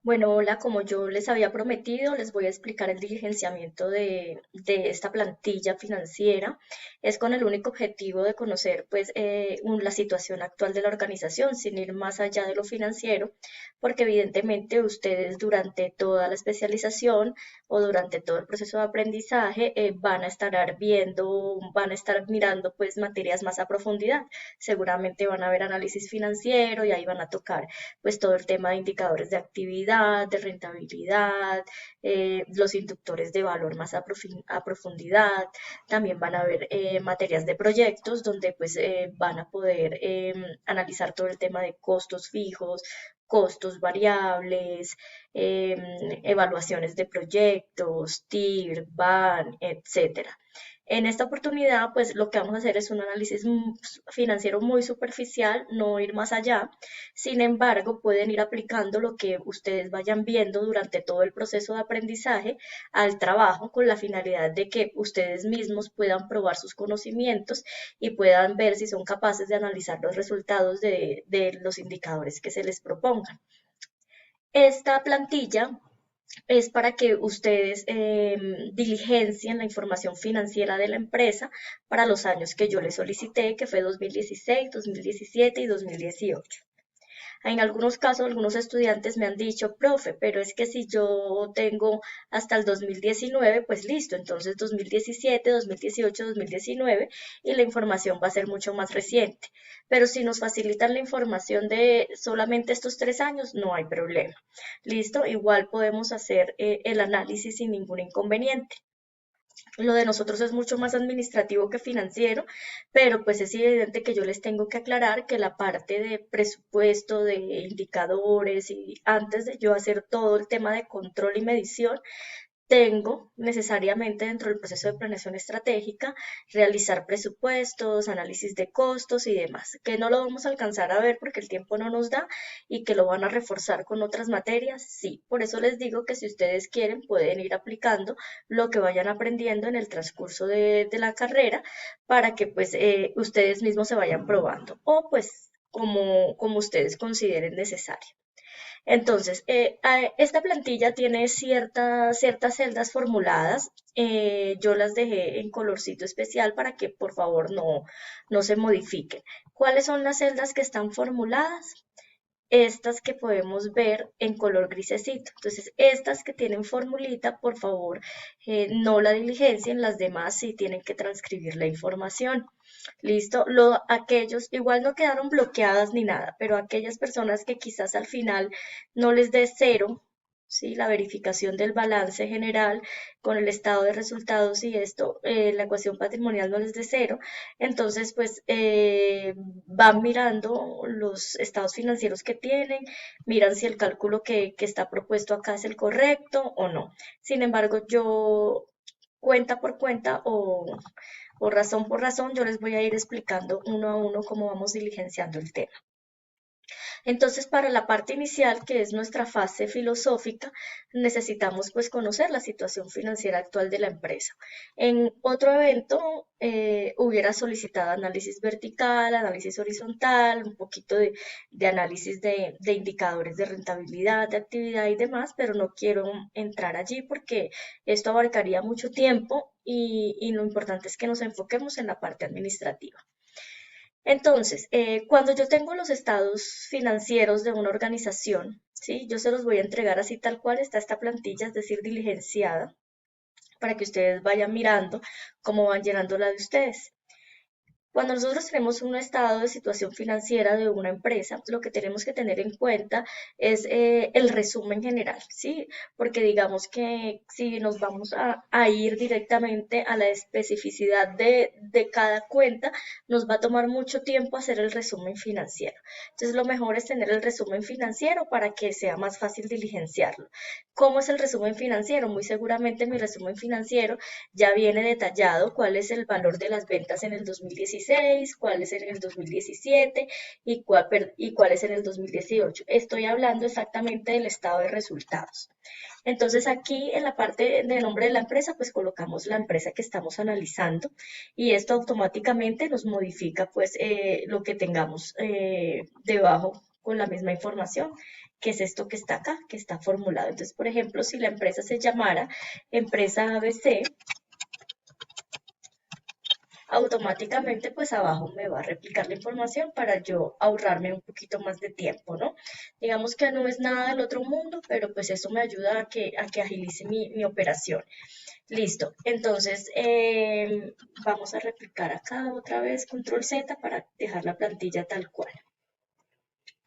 Bueno, hola, como yo les había prometido, les voy a explicar el diligenciamiento de esta plantilla financiera. Es con el único objetivo de conocer pues, la situación actual de la organización, sin ir más allá de lo financiero, porque evidentemente ustedes durante toda la especialización o durante todo el proceso de aprendizaje van a estar viendo, van a estar mirando pues materias más a profundidad. Seguramente van a ver análisis financiero y ahí van a tocar pues todo el tema de indicadores de actividad, de rentabilidad, los inductores de valor más a profundidad. También van a ver materias de proyectos donde pues van a poder analizar todo el tema de costos fijos, costos variables, evaluaciones de proyectos, TIR, BAN, etcétera. En esta oportunidad, pues lo que vamos a hacer es un análisis financiero muy superficial, no ir más allá. Sin embargo, pueden ir aplicando lo que ustedes vayan viendo durante todo el proceso de aprendizaje al trabajo con la finalidad de que ustedes mismos puedan probar sus conocimientos y puedan ver si son capaces de analizar los resultados de los indicadores que se les propongan. Esta plantilla es para que ustedes diligencien la información financiera de la empresa para los años que yo les solicité, que fue 2016, 2017 y 2018. En algunos casos, algunos estudiantes me han dicho, profe, pero es que si yo tengo hasta el 2019, pues listo, entonces 2017, 2018, 2019 y la información va a ser mucho más reciente. Pero si nos facilitan la información de solamente estos 3 años, no hay problema. Listo, igual podemos hacer el análisis sin ningún inconveniente. Lo de nosotros es mucho más administrativo que financiero, pero pues es evidente que yo les tengo que aclarar que la parte de presupuesto, de indicadores y antes de yo hacer todo el tema de control y medición, tengo necesariamente dentro del proceso de planeación estratégica realizar presupuestos, análisis de costos y demás, que no lo vamos a alcanzar a ver porque el tiempo no nos da y que lo van a reforzar con otras materias, sí. Por eso les digo que si ustedes quieren pueden ir aplicando lo que vayan aprendiendo en el transcurso de la carrera para que pues ustedes mismos se vayan probando o pues como ustedes consideren necesario. Entonces, esta plantilla tiene ciertas celdas formuladas. Yo las dejé en colorcito especial para que por favor no se modifiquen. ¿Cuáles son las celdas que están formuladas? Estas que podemos ver en color grisecito. Entonces, estas que tienen formulita, por favor, no la diligencien, las demás sí tienen que transcribir la información. Listo, aquellos igual no quedaron bloqueadas ni nada, pero aquellas personas que quizás al final no les dé cero, ¿sí? La verificación del balance general con el estado de resultados y esto, la ecuación patrimonial no les dé cero, entonces pues van mirando los estados financieros que tienen, miran si el cálculo que está propuesto acá es el correcto o no. Sin embargo, yo cuenta por cuenta o razón por razón, yo les voy a ir explicando uno a uno cómo vamos diligenciando el tema. Entonces, para la parte inicial, que es nuestra fase filosófica, necesitamos pues conocer la situación financiera actual de la empresa. En otro evento hubiera solicitado análisis vertical, análisis horizontal, un poquito de análisis de indicadores de rentabilidad, de actividad y demás, pero no quiero entrar allí porque esto abarcaría mucho tiempo y lo importante es que nos enfoquemos en la parte administrativa. Entonces, cuando yo tengo los estados financieros de una organización, ¿sí? Yo se los voy a entregar así tal cual está esta plantilla, es decir, diligenciada, para que ustedes vayan mirando cómo van llenando la de ustedes. Cuando nosotros tenemos un estado de situación financiera de una empresa, lo que tenemos que tener en cuenta es el resumen general, ¿sí? Porque digamos que si nos vamos a ir directamente a la especificidad de cada cuenta, nos va a tomar mucho tiempo hacer el resumen financiero. Entonces, lo mejor es tener el resumen financiero para que sea más fácil diligenciarlo. ¿Cómo es el resumen financiero? Muy seguramente mi resumen financiero ya viene detallado cuál es el valor de las ventas en el 2016, cuál es en el 2017 y cuál es en el 2018. Estoy hablando exactamente del estado de resultados. Entonces aquí en la parte del nombre de la empresa, pues colocamos la empresa que estamos analizando y esto automáticamente nos modifica pues lo que tengamos debajo con la misma información, que es esto que está acá, que está formulado. Entonces, por ejemplo, si la empresa se llamara empresa ABC, automáticamente pues abajo me va a replicar la información para yo ahorrarme un poquito más de tiempo, ¿no? Digamos que no es nada del otro mundo, pero pues eso me ayuda a que agilice mi operación. Listo, entonces vamos a replicar acá otra vez control Z para dejar la plantilla tal cual.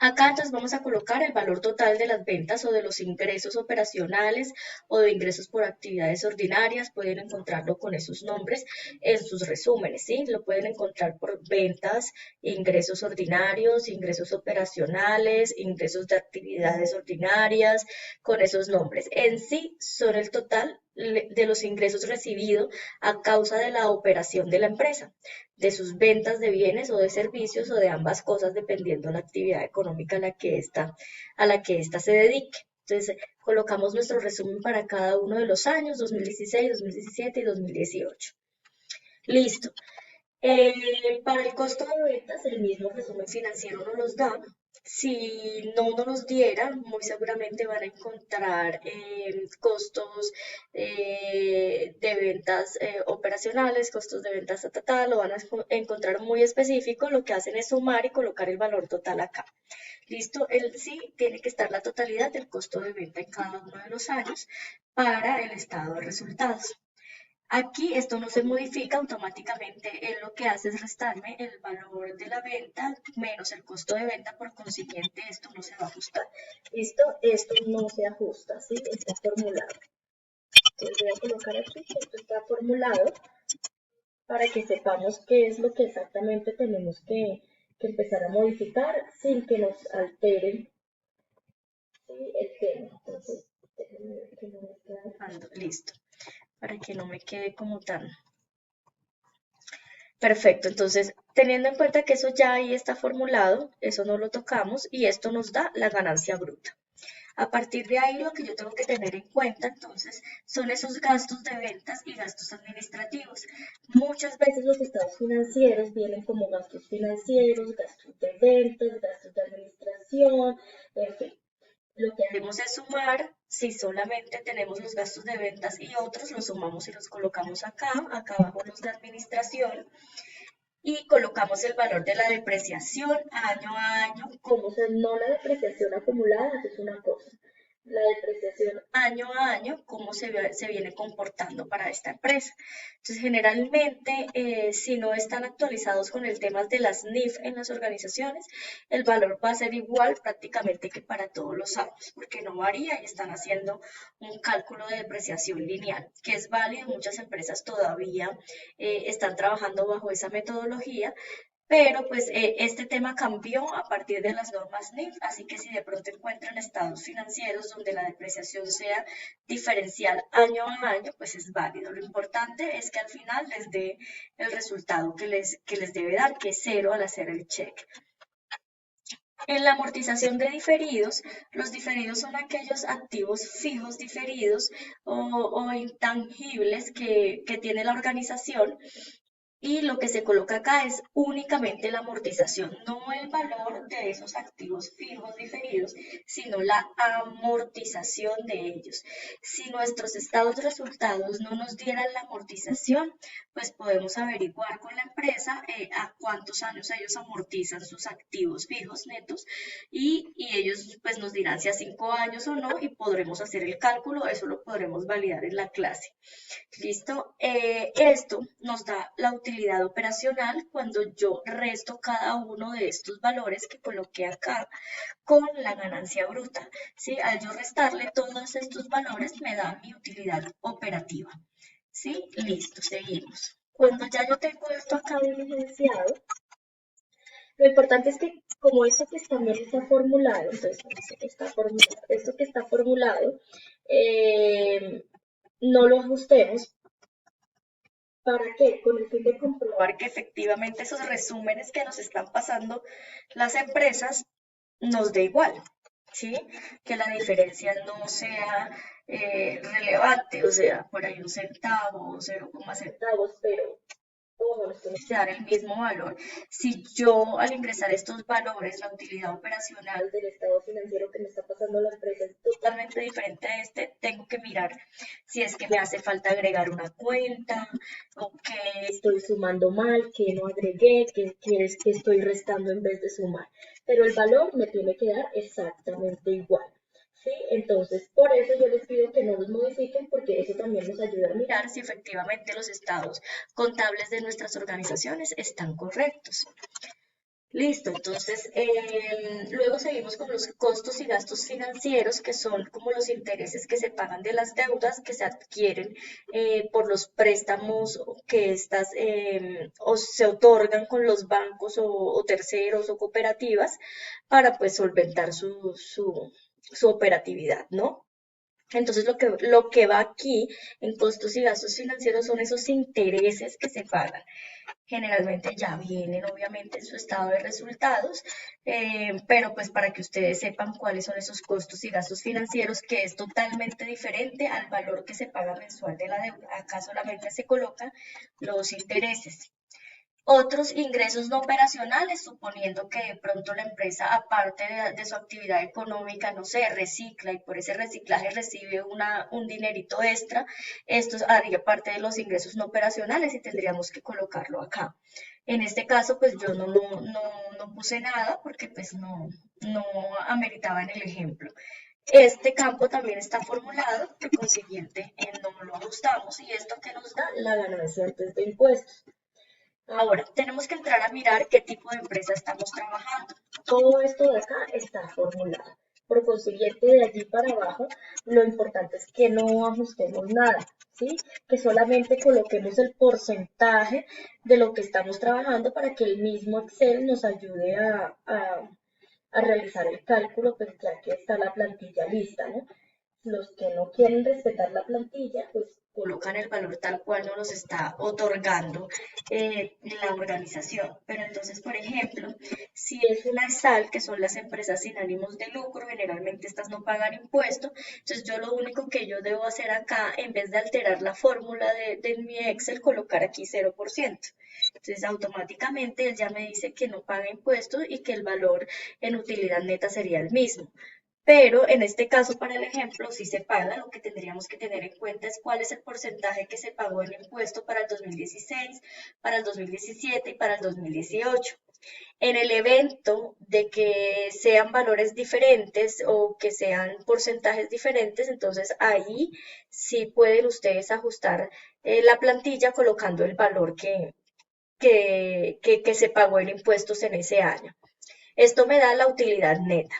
Acá entonces vamos a colocar el valor total de las ventas o de los ingresos operacionales o de ingresos por actividades ordinarias. Pueden encontrarlo con esos nombres en sus resúmenes, ¿sí? Lo pueden encontrar por ventas, ingresos ordinarios, ingresos operacionales, ingresos de actividades ordinarias, con esos nombres. En sí son el total de los ingresos recibidos a causa de la operación de la empresa, de sus ventas de bienes o de servicios o de ambas cosas, dependiendo de la actividad económica a la que ésta se dedique. Entonces, colocamos nuestro resumen para cada uno de los años, 2016, 2017 y 2018. Listo. Para el costo de ventas, el mismo resumen financiero nos los da. Si no nos los diera, muy seguramente van a encontrar costos de ventas operacionales, costos de ventas tal, lo van a encontrar muy específico. Lo que hacen es sumar y colocar el valor total acá. Listo, el sí tiene que estar la totalidad del costo de venta en cada uno de los años para el estado de resultados. Aquí esto no se modifica automáticamente, él lo que hace es restarme el valor de la venta menos el costo de venta, por consiguiente esto no se va a ajustar. ¿Listo? Esto no se ajusta, ¿sí? Está formulado. Entonces voy a colocar aquí que esto está formulado para que sepamos qué es lo que exactamente tenemos que empezar a modificar sin que nos alteren, ¿sí?, el tema. Entonces, déjenme ver que no me está dejando. Listo. Para que no me quede como tan... Perfecto, entonces teniendo en cuenta que eso ya ahí está formulado, eso no lo tocamos y esto nos da la ganancia bruta. A partir de ahí lo que yo tengo que tener en cuenta entonces son esos gastos de ventas y gastos administrativos. Muchas veces los estados financieros vienen como gastos financieros, gastos de ventas, gastos de administración, en fin. Lo que hacemos es sumar, si solamente tenemos los gastos de ventas y otros, los sumamos y los colocamos acá, acá abajo los de administración, y colocamos el valor de la depreciación año a año, como no la depreciación acumulada, que es una cosa, la depreciación año a año, cómo se viene comportando para esta empresa. Entonces, generalmente, si no están actualizados con el tema de las NIF en las organizaciones, el valor va a ser igual prácticamente que para todos los años, porque no varía y están haciendo un cálculo de depreciación lineal, que es válido. Muchas empresas todavía están trabajando bajo esa metodología, pero pues este tema cambió a partir de las normas NIF, así que si de pronto encuentran estados financieros donde la depreciación sea diferencial año a año, pues es válido. Lo importante es que al final les dé el resultado que les debe dar, que es cero al hacer el check. En la amortización de diferidos, los diferidos son aquellos activos fijos diferidos o intangibles que tiene la organización, y lo que se coloca acá es únicamente la amortización, no el valor de esos activos fijos diferidos, sino la amortización de ellos. Si nuestros estados de resultados no nos dieran la amortización, pues podemos averiguar con la empresa a cuántos años ellos amortizan sus activos fijos netos y ellos pues nos dirán si a 5 años o no y podremos hacer el cálculo, eso lo podremos validar en la clase. ¿Listo? Esto nos da la utilidad operacional cuando yo resto cada uno de estos valores que coloqué acá con la ganancia bruta. ¿Sí? Al yo restarle todos estos valores me da mi utilidad operativa. ¿Sí? Listo, seguimos. Cuando ya yo tengo esto acá diligenciado, lo importante es que como esto que también está formulado, entonces esto que está formulado, no lo ajustemos. ¿Para qué? Con el fin de comprobar que efectivamente esos resúmenes que nos están pasando las empresas nos dé igual, ¿sí? Que la diferencia no sea relevante, o sea, por ahí un centavo o 0,1 centavos, pero o nos tiene que dar el mismo valor. Si yo al ingresar estos valores, la utilidad operacional del estado financiero que me está pasando la empresa es totalmente diferente a este, tengo que mirar si es que me hace falta agregar una cuenta o que estoy sumando mal, que no agregué, que es que estoy restando en vez de sumar. Pero el valor me tiene que dar exactamente igual. ¿Sí? Entonces, por eso yo les pido que no los modifiquen porque eso también nos ayuda a mirar si efectivamente los estados contables de nuestras organizaciones están correctos. Listo, entonces luego seguimos con los costos y gastos financieros, que son como los intereses que se pagan de las deudas que se adquieren por los préstamos que estas o se otorgan con los bancos o terceros o cooperativas para pues solventar su operatividad, ¿no? Entonces, lo que va aquí en costos y gastos financieros son esos intereses que se pagan. Generalmente ya vienen, obviamente, en su estado de resultados, pero pues para que ustedes sepan cuáles son esos costos y gastos financieros, que es totalmente diferente al valor que se paga mensual de la deuda. Acá solamente se colocan los intereses. Otros ingresos no operacionales, suponiendo que de pronto la empresa, aparte de su actividad económica, no sé, recicla y por ese reciclaje recibe un dinerito extra, esto haría parte de los ingresos no operacionales y tendríamos que colocarlo acá. En este caso, pues yo no puse nada porque pues no ameritaba en el ejemplo. Este campo también está formulado, por consiguiente, no lo ajustamos y esto que nos da la ganancia antes de impuestos. Ahora, tenemos que entrar a mirar qué tipo de empresa estamos trabajando. Todo esto de acá está formulado. Por consiguiente, de allí para abajo, lo importante es que no ajustemos nada, ¿sí? Que solamente coloquemos el porcentaje de lo que estamos trabajando para que el mismo Excel nos ayude a realizar el cálculo, pues ya que está la plantilla lista, ¿no? Los que no quieren respetar la plantilla, pues colocan el valor tal cual nos los está otorgando la organización. Pero entonces, por ejemplo, si es una SAL, que son las empresas sin ánimos de lucro, generalmente estas no pagan impuesto, entonces yo lo único que yo debo hacer acá, en vez de alterar la fórmula de mi Excel, colocar aquí 0%. Entonces, automáticamente él ya me dice que no paga impuestos y que el valor en utilidad neta sería el mismo. Pero en este caso, para el ejemplo, si se paga, lo que tendríamos que tener en cuenta es cuál es el porcentaje que se pagó en impuesto para el 2016, para el 2017 y para el 2018. En el evento de que sean valores diferentes o que sean porcentajes diferentes, entonces ahí sí pueden ustedes ajustar la plantilla colocando el valor que se pagó en impuestos en ese año. Esto me da la utilidad neta.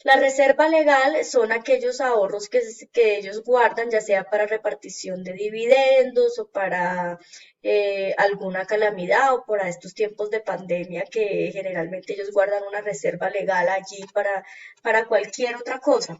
La reserva legal son aquellos ahorros que ellos guardan, ya sea para repartición de dividendos o para alguna calamidad o para estos tiempos de pandemia que generalmente ellos guardan una reserva legal allí para cualquier otra cosa.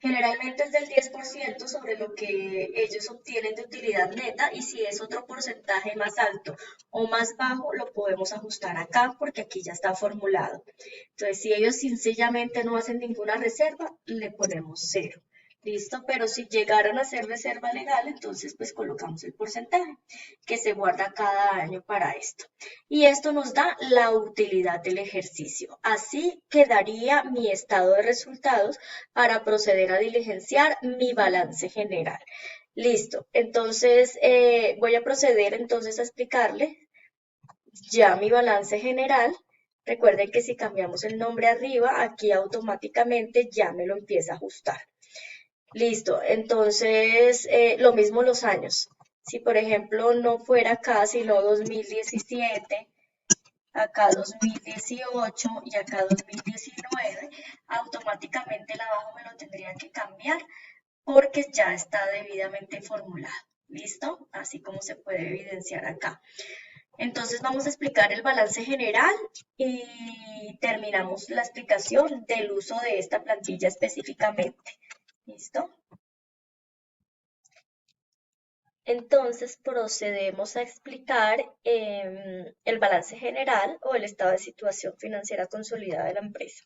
Generalmente es del 10% sobre lo que ellos obtienen de utilidad neta y si es otro porcentaje más alto o más bajo, lo podemos ajustar acá porque aquí ya está formulado. Entonces, si ellos sencillamente no hacen ninguna reserva, le ponemos cero. ¿Listo? Pero si llegaran a hacer reserva legal, entonces pues colocamos el porcentaje que se guarda cada año para esto. Y esto nos da la utilidad del ejercicio. Así quedaría mi estado de resultados para proceder a diligenciar mi balance general. Listo. Entonces, voy a proceder entonces a explicarle ya mi balance general. Recuerden que si cambiamos el nombre arriba, aquí automáticamente ya me lo empieza a ajustar. Listo, entonces lo mismo los años. Si por ejemplo no fuera acá, sino 2017, acá 2018 y acá 2019, automáticamente el abajo me lo tendría que cambiar porque ya está debidamente formulado. ¿Listo? Así como se puede evidenciar acá. Entonces vamos a explicar el balance general y terminamos la explicación del uso de esta plantilla específicamente. ¿Listo? Entonces procedemos a explicar el balance general o el estado de situación financiera consolidada de la empresa.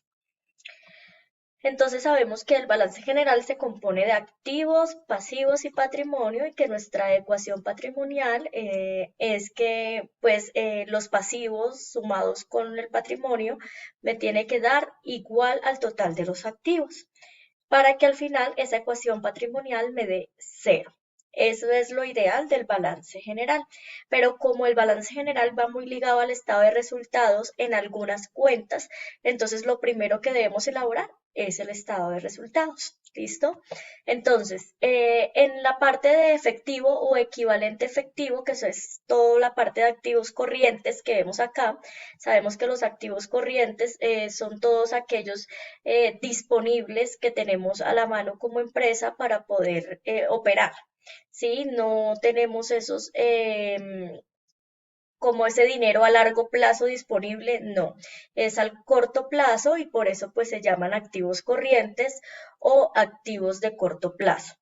Entonces sabemos que el balance general se compone de activos, pasivos y patrimonio y que nuestra ecuación patrimonial es que pues los pasivos sumados con el patrimonio me tiene que dar igual al total de los activos para que al final esa ecuación patrimonial me dé cero. Eso es lo ideal del balance general. Pero como el balance general va muy ligado al estado de resultados en algunas cuentas, entonces lo primero que debemos elaborar es el estado de resultados. ¿Listo? Entonces, en la parte de efectivo o equivalente efectivo, que eso es toda la parte de activos corrientes que vemos acá, sabemos que los activos corrientes son todos aquellos disponibles que tenemos a la mano como empresa para poder operar. ¿Sí? No tenemos esos, como ese dinero a largo plazo disponible, no, es al corto plazo y por eso pues se llaman activos corrientes o activos de corto plazo.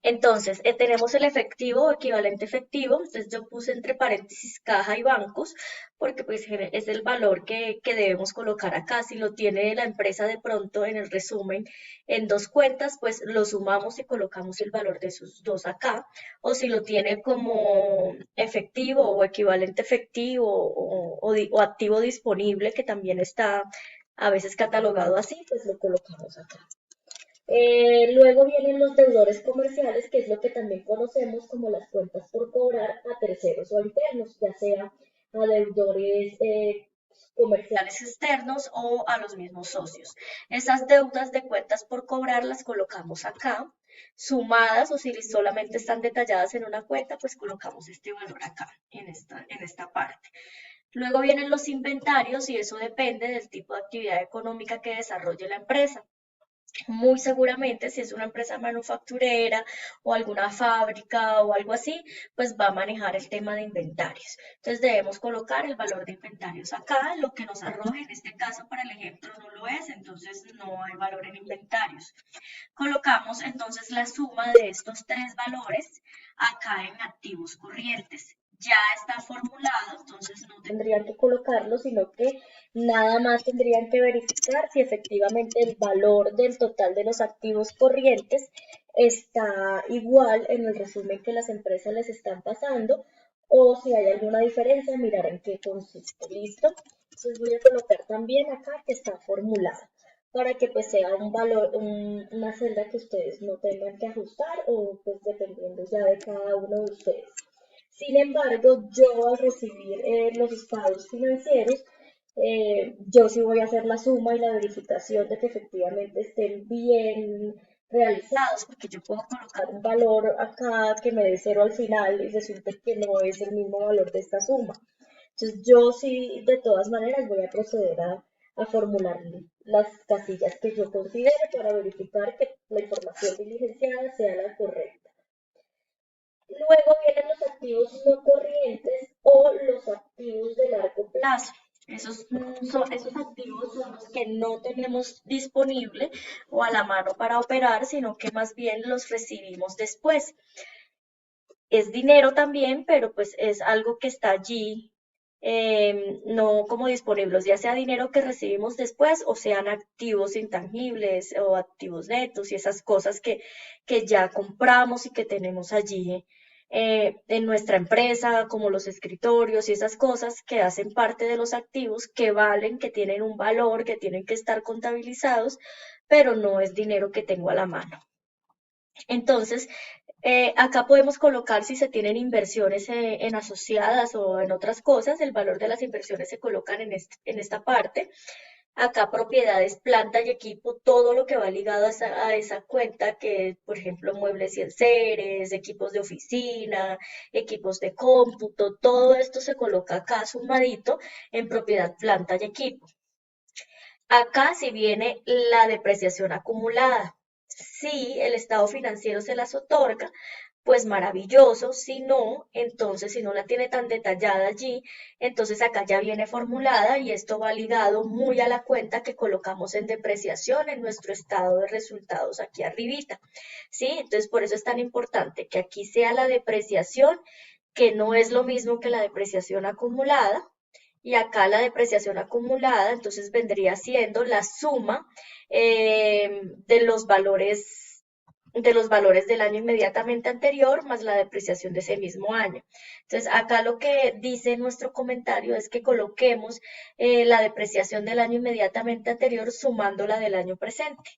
Entonces, tenemos el efectivo o equivalente efectivo, entonces yo puse entre paréntesis caja y bancos, porque pues es el valor que debemos colocar acá. Si lo tiene la empresa de pronto en el resumen en dos cuentas, pues lo sumamos y colocamos el valor de esos dos acá. O si lo tiene como efectivo o equivalente efectivo o activo disponible, que también está a veces catalogado así, pues lo colocamos acá. Luego vienen los deudores comerciales, que es lo que también conocemos como las cuentas por cobrar a terceros o internos, ya sea a deudores comerciales externos o a los mismos socios. Esas deudas de cuentas por cobrar las colocamos acá, sumadas o si solamente están detalladas en una cuenta, pues colocamos este valor acá, en esta parte. Luego vienen los inventarios y eso depende del tipo de actividad económica que desarrolle la empresa. Muy seguramente, si es una empresa manufacturera o alguna fábrica o algo así, pues va a manejar el tema de inventarios. Entonces debemos colocar el valor de inventarios acá, lo que nos arroje, en este caso para el ejemplo no lo es, entonces no hay valor en inventarios. Colocamos entonces la suma de estos tres valores acá en activos corrientes. Ya está formulado, entonces no tendrían que colocarlo, sino que nada más tendrían que verificar si efectivamente el valor del total de los activos corrientes está igual en el resumen que las empresas les están pasando o si hay alguna diferencia, mirar en qué consiste. ¿Listo? Entonces voy a colocar también acá que está formulado para que pues sea un valor, una celda que ustedes no tengan que ajustar o pues dependiendo ya de cada uno de ustedes. Sin embargo, yo al recibir los estados financieros, yo sí voy a hacer la suma y la verificación de que efectivamente estén bien realizados, porque yo puedo colocar un valor acá que me dé cero al final y resulta que no es el mismo valor de esta suma. Entonces yo sí, de todas maneras, voy a proceder a formular las casillas que yo considere para verificar que la información diligenciada sea la correcta. Luego vienen los activos no corrientes o los activos de largo plazo. Esos activos son los que no tenemos disponible o a la mano para operar, sino que más bien los recibimos después. Es dinero también, pero pues es algo que está allí, no como disponibles, ya sea dinero que recibimos después o sean activos intangibles o activos netos y esas cosas que ya compramos y que tenemos allí en nuestra empresa, como los escritorios y esas cosas que hacen parte de los activos que valen, que tienen un valor, que tienen que estar contabilizados, pero no es dinero que tengo a la mano. Entonces, acá podemos colocar si se tienen inversiones en asociadas o en otras cosas, el valor de las inversiones se colocan en esta parte. Acá propiedades, planta y equipo, todo lo que va ligado a esa cuenta, que por ejemplo muebles y enseres, equipos de oficina, equipos de cómputo, todo esto se coloca acá sumadito en propiedad, planta y equipo. Acá sí viene la depreciación acumulada. Si el estado financiero se las otorga, pues maravilloso. Si no, entonces si no la tiene tan detallada allí, entonces acá ya viene formulada y esto va ligado muy a la cuenta que colocamos en depreciación en nuestro estado de resultados aquí arribita. ¿Sí? Entonces por eso es tan importante que aquí sea la depreciación, que no es lo mismo que la depreciación acumulada y acá la depreciación acumulada, entonces vendría siendo la suma de los valores del año inmediatamente anterior más la depreciación de ese mismo año. Entonces, acá lo que dice nuestro comentario es que coloquemos la depreciación del año inmediatamente anterior sumándola del año presente.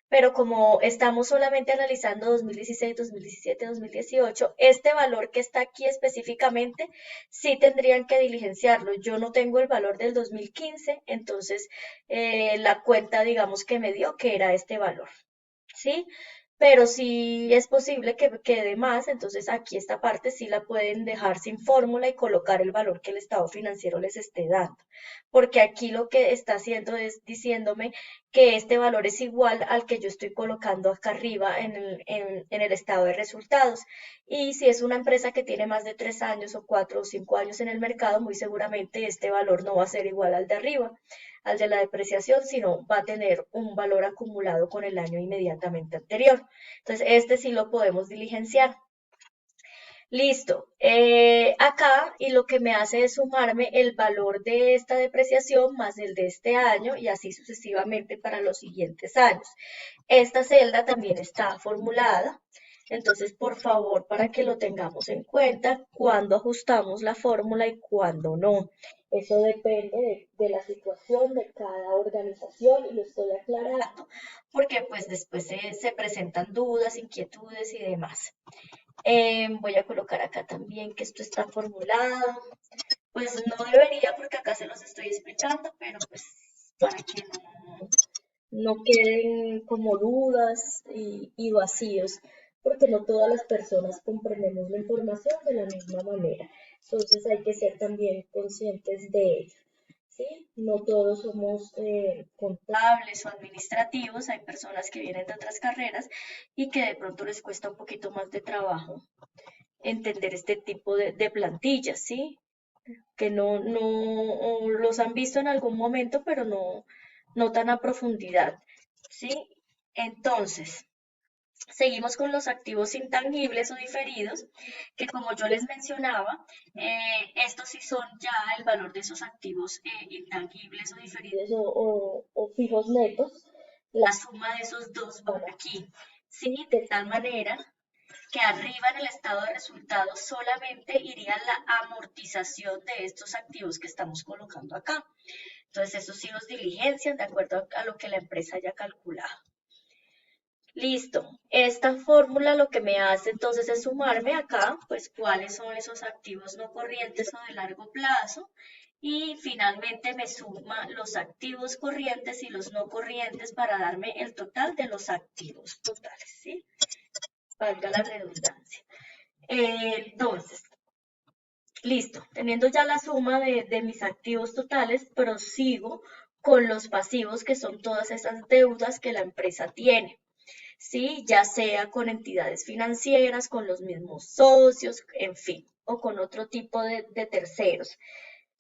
Pero como estamos solamente analizando 2016, 2017, 2018, este valor que está aquí específicamente sí tendrían que diligenciarlo. Yo no tengo el valor del 2015, entonces la cuenta, digamos que me dio que era este valor. ¿Sí? Pero si es posible que quede más, entonces aquí esta parte sí la pueden dejar sin fórmula y colocar el valor que el estado financiero les esté dando. Porque aquí lo que está haciendo es diciéndome que este valor es igual al que yo estoy colocando acá arriba en el estado de resultados. Y si es una empresa que tiene más de 3 años o 4 o 5 años en el mercado, muy seguramente este valor no va a ser igual al de arriba, al de la depreciación, sino va a tener un valor acumulado con el año inmediatamente anterior. Entonces, este sí lo podemos diligenciar. Listo. Acá y lo que me hace es sumarme el valor de esta depreciación más el de este año y así sucesivamente para los siguientes años. Esta celda también está formulada. Entonces, por favor, para que lo tengamos en cuenta, cuando ajustamos la fórmula y cuando no. Eso depende de la situación de cada organización y lo estoy aclarando porque pues después se presentan dudas, inquietudes y demás. Voy a colocar acá también que esto está formulado. Pues no debería porque acá se los estoy explicando, pero pues para que no queden como dudas y vacíos, porque no todas las personas comprendemos la información de la misma manera. Entonces hay que ser también conscientes de ello. ¿Sí? No todos somos contables o administrativos, hay personas que vienen de otras carreras y que de pronto les cuesta un poquito más de trabajo entender este tipo de plantillas, ¿sí? Que no los han visto en algún momento, pero no tan a profundidad, ¿sí? Entonces, seguimos con los activos intangibles o diferidos, que como yo les mencionaba, estos sí son ya el valor de esos activos intangibles o diferidos o fijos netos. La suma de esos dos van aquí, ¿sí? De tal manera que arriba en el estado de resultados solamente iría la amortización de estos activos que estamos colocando acá. Entonces, esos sí los diligencian de acuerdo a lo que la empresa haya calculado. Listo. Esta fórmula lo que me hace entonces es sumarme acá, pues cuáles son esos activos no corrientes o de largo plazo. Y finalmente me suma los activos corrientes y los no corrientes para darme el total de los activos totales, ¿sí? Valga la redundancia. Entonces, listo. Teniendo ya la suma de mis activos totales, prosigo con los pasivos, que son todas esas deudas que la empresa tiene. ¿Sí? Ya sea con entidades financieras, con los mismos socios, en fin, o con otro tipo de terceros.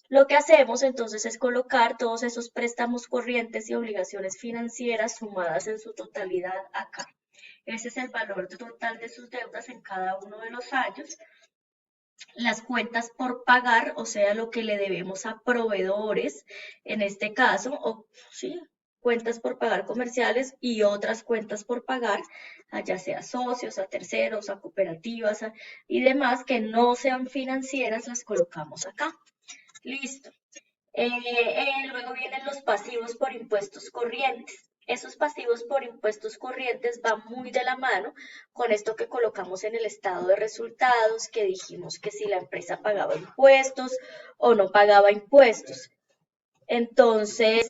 Lo que hacemos entonces es colocar todos esos préstamos corrientes y obligaciones financieras sumadas en su totalidad acá. Ese es el valor total de sus deudas en cada uno de los años. Las cuentas por pagar, o sea, lo que le debemos a proveedores, en este caso, o sí, cuentas por pagar comerciales y otras cuentas por pagar, ya sea socios, a terceros, a cooperativas y demás que no sean financieras, las colocamos acá. Listo. Luego vienen los pasivos por impuestos corrientes. Esos pasivos por impuestos corrientes van muy de la mano con esto que colocamos en el estado de resultados, que dijimos que si la empresa pagaba impuestos o no pagaba impuestos. Entonces,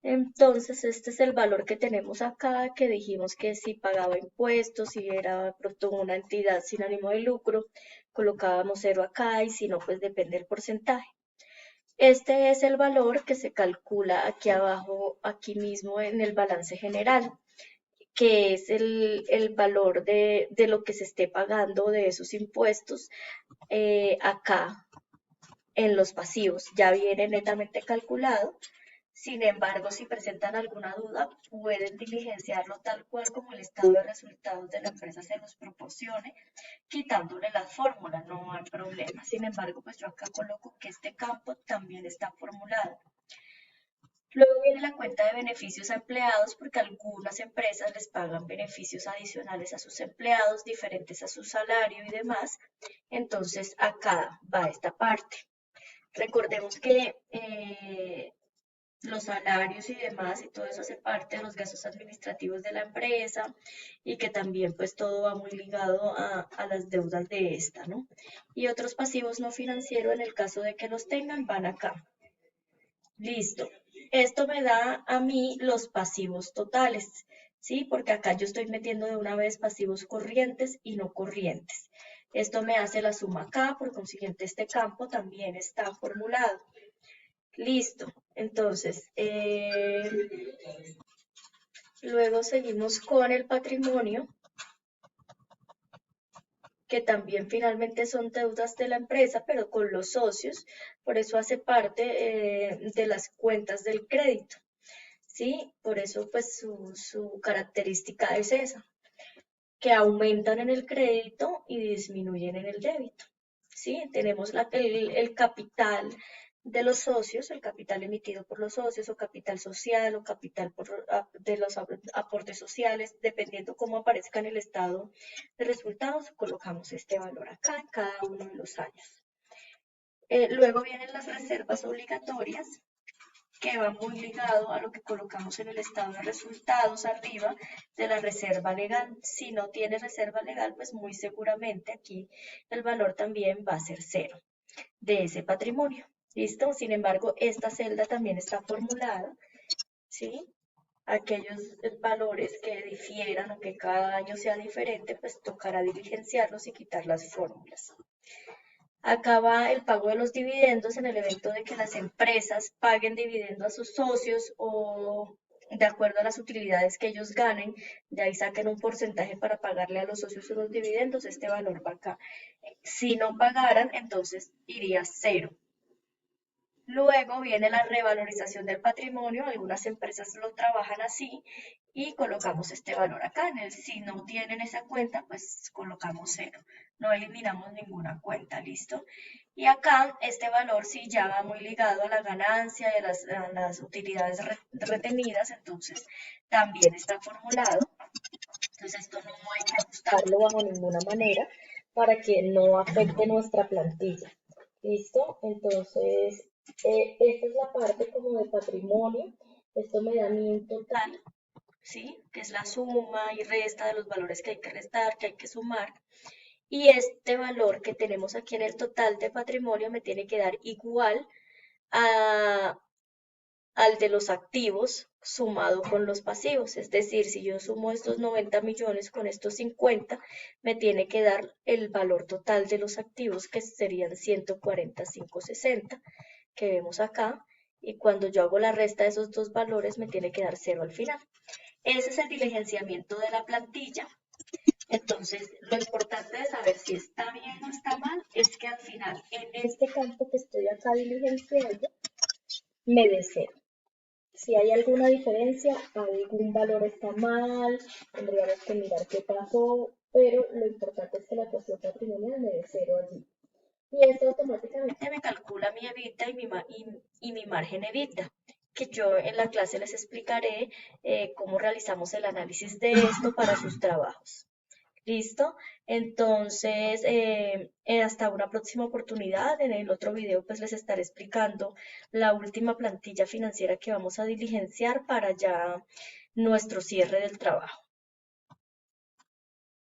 este es el valor que tenemos acá, que dijimos que si pagaba impuestos, si era pronto una entidad sin ánimo de lucro, colocábamos cero acá y si no, pues depende del porcentaje. Este es el valor que se calcula aquí abajo, aquí mismo en el balance general, que es el valor de lo que se esté pagando de esos impuestos acá en los pasivos. Ya viene netamente calculado Sin embargo, si presentan alguna duda, pueden diligenciarlo tal cual como el estado de resultados de la empresa se los proporcione, quitándole la fórmula, no hay problema. Sin embargo, pues yo acá coloco que este campo también está formulado. Luego viene la cuenta de beneficios a empleados, porque algunas empresas les pagan beneficios adicionales a sus empleados, diferentes a su salario y demás. Entonces, acá va esta parte. Recordemos que los salarios y demás y todo eso hace parte de los gastos administrativos de la empresa y que también pues todo va muy ligado a las deudas de esta, ¿no? Y otros pasivos no financieros en el caso de que los tengan van acá. Listo. Esto me da a mí los pasivos totales, ¿sí? Porque acá yo estoy metiendo de una vez pasivos corrientes y no corrientes. Esto me hace la suma acá, por consiguiente este campo también está formulado. Listo. Entonces, luego seguimos con el patrimonio, que también finalmente son deudas de la empresa, pero con los socios, por eso hace parte de las cuentas del crédito, ¿sí? Por eso pues su característica es esa, que aumentan en el crédito y disminuyen en el débito, ¿sí? Tenemos el capital de los socios, el capital emitido por los socios o capital social o capital de los aportes sociales, dependiendo cómo aparezca en el estado de resultados, colocamos este valor acá en cada uno de los años. Luego vienen las reservas obligatorias, que va muy ligado a lo que colocamos en el estado de resultados arriba de la reserva legal. Si no tiene reserva legal, pues muy seguramente aquí el valor también va a ser cero de ese patrimonio. ¿Listo? Sin embargo, esta celda también está formulada, ¿sí? Aquellos valores que difieran o que cada año sea diferente, pues tocará diligenciarlos y quitar las fórmulas. Acá va el pago de los dividendos en el evento de que las empresas paguen dividendo a sus socios o de acuerdo a las utilidades que ellos ganen, de ahí saquen un porcentaje para pagarle a los socios unos dividendos, este valor va acá. Si no pagaran, entonces iría cero. Luego viene la revalorización del patrimonio, algunas empresas lo trabajan así y colocamos este valor acá. Si no tienen esa cuenta, pues colocamos cero, no eliminamos ninguna cuenta, ¿listo? Y acá este valor sí ya va muy ligado a la ganancia y a las utilidades retenidas, entonces también está formulado. Entonces esto no hay que ajustarlo bajo ninguna manera para que no afecte nuestra plantilla. ¿Listo? Entonces, esta es la parte como de patrimonio. Esto me da a mí un total, ¿sí? Que es la suma y resta de los valores que hay que restar, que hay que sumar. Y este valor que tenemos aquí en el total de patrimonio me tiene que dar igual a, al de los activos sumado con los pasivos. Es decir, si yo sumo estos 90 millones con estos 50, me tiene que dar el valor total de los activos, que serían 145.60, que vemos acá. Y cuando yo hago la resta de esos dos valores, me tiene que dar cero al final. Ese es el diligenciamiento de la plantilla. Entonces, lo importante de saber si está bien o está mal es que al final, en este campo que estoy acá diligenciando, me dé cero. Si hay alguna diferencia, algún valor está mal, tendríamos que mirar qué pasó, pero lo importante es que la cuestión patrimonial me dé cero allí. Y esto automáticamente me calcula mi EBITDA y mi margen EBITDA, que yo en la clase les explicaré cómo realizamos el análisis de esto para sus trabajos. ¿Listo? Entonces, hasta una próxima oportunidad. En el otro video pues les estaré explicando la última plantilla financiera que vamos a diligenciar para ya nuestro cierre del trabajo.